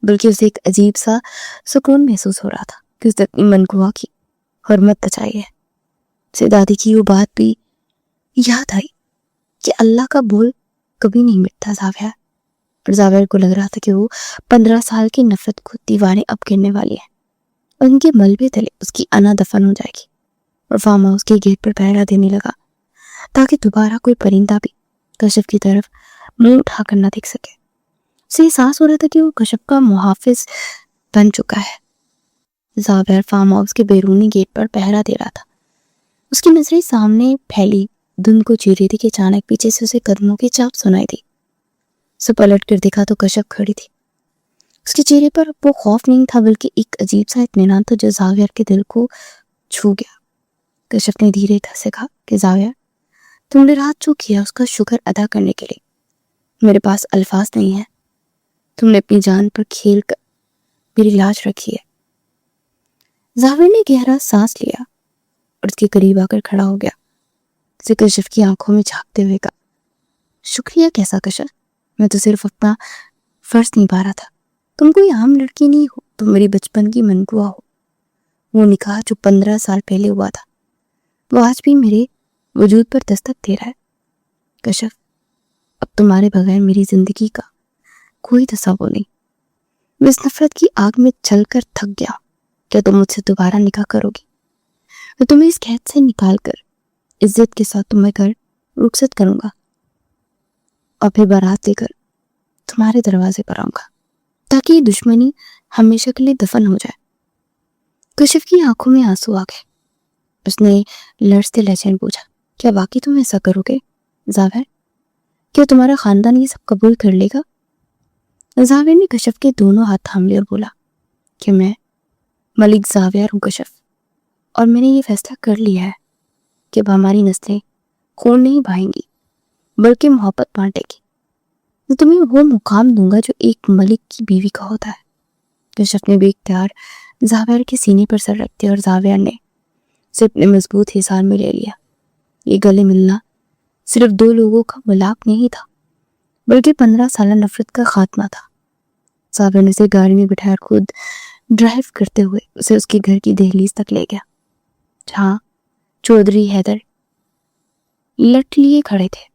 Speaker 1: बल्कि उसे एक अजीब सा सुकून महसूस हो रहा था कि उसने अपनी मनगुआ की हरमत बचाई है। उसे दादी की वो बात भी याद आई कि अल्लाह का बोल कभी नहीं मिटता जावेद। और जावेद को लग रहा था कि वो 15 साल की नफरत को दीवारें अब गिरने वाली है और उनके मलबे तले उसकी अना दफन हो जाएगी। और फार्म हाउस के गेट पर पहरा देने लगा ताकि दोबारा कोई परिंदा भी कश्यप की तरफ मुंह उठाकर न देख सके। उसे एहसास हो रहा था कि वो कश्यप का मुहाफिज बन चुका है। जावेद फार्म हाउस के बैरूनी गेट पर पहरा दे रहा था। उसकी नजरें सामने फैली धुंध को चीर रही थी कि अचानक पीछे से उसे कदमों की चाप सुनाई दी। उसे पलट कर देखा तो कश्यप खड़ी थी। उसके चेहरे पर वो खौफ नहीं था बल्कि एक अजीब सा इत्मीनान था जो जावेद के दिल को छू गया। कश्यप ने धीरे से कहा कि जावेद तुमने रात जो किया उसका शुक्र अदा करने के लिए मेरे पास अल्फाज नहीं है। तुमने अपनी जान पर खेल कर मेरी लाज रखी है। जावेद ने गहरा सांस लिया और उसके करीब आकर खड़ा हो गया। उसे कश्यप की आंखों में झांकते हुए कहा, शुक्रिया कैसा कश्यप, मैं तो सिर्फ अपना फर्ज निभा रहा था। तुम कोई आम लड़की नहीं हो, तुम मेरी बचपन की मनगुआ हो। वो निकाह जो 15 साल पहले हुआ था वो आज भी मेरे वजूद पर दस्तक दे रहा है। कश्यप अब तुम्हारे बगैर मेरी जिंदगी का कोई तस्वुर नहीं। मैं इस नफरत की आग में चलकर थक गया। क्या तुम मुझसे दोबारा निकाह करोगी? मैं तुम्हें इस कैद से निकाल कर इज्जत के साथ तुम्हें घर रुखसत करूंगा और फिर बारात लेकर तुम्हारे दरवाजे पर आऊंगा ताकि ये दुश्मनी हमेशा के लिए दफन हो जाए। कश्यप की आंखों में आंसू आ गए। उसने लड़ते लहजे में पूछा, क्या वाकई तुम ऐसा करोगे जावेद? क्या तुम्हारा खानदान ये सब कबूल कर लेगा? जावेद ने कश्यप के दोनों हाथ थाम लिए और बोला कि मैं मलिक जावेद हूँ कश्यप, और मैंने ये फैसला कर लिया है कि अब हमारी नस्लें खून नहीं बहाएंगी बल्कि मोहब्बत बांटेगी। तो तुम्हें वो मुकाम दूंगा जो एक मलिक की बीवी का होता है। कश्यप ने बेख्तियार जावेद के सीने पर सर रख दिया और जावेद ने उसे अपने मजबूत हिसार में ले लिया। ये गले मिलना सिर्फ 2 लोगों का मिलाप नहीं था बल्कि 15 साल नफरत का खात्मा था। जावेद ने उसे गाड़ी में बिठाकर खुद ड्राइव करते हुए उसे उसके घर की दहलीज तक ले गया जहाँ चौधरी हैदर लट लिए खड़े थे।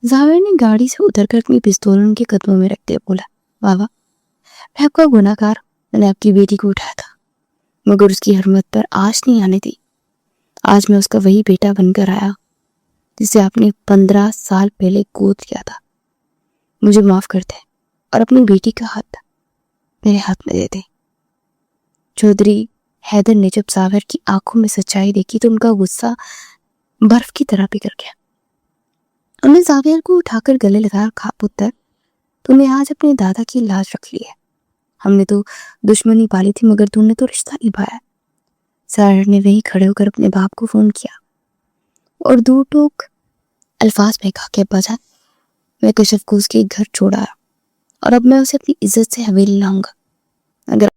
Speaker 1: जावेद ने गाड़ी से उतरकर अपनी पिस्तौल उनके कदमों में रखते बोला, बाबा मैं आपका गुनाहगार, मैंने आपकी बेटी को उठाया था मगर उसकी हरमत पर आँच नहीं आने दी। आज मैं उसका वही बेटा बनकर आया जिसे आपने 15 साल पहले गोद लिया था। मुझे माफ कर दे और अपनी बेटी का हाथ मेरे हाथ में दे दे। चौधरी हैदर ने जब जावेद की आंखों में सच्चाई देखी तो उनका गुस्सा बर्फ की तरह पिघल गया। उन्होंने जावियर को उठाकर गले लगाया और कहा, पुत्र तूने आज अपने दादा की लाज रख ली है। हमने तो दुश्मनी पाली थी मगर तूने तो रिश्ता निभाया। सायर ने वहीं खड़े होकर अपने बाप को फोन किया और दो टोक अल्फाज में कहा कि अब्बा जान, मैं कशफ को उसके घर छोड़ आया और अब मैं उसे अपनी इज्जत से हवेली लाऊंगा। अगर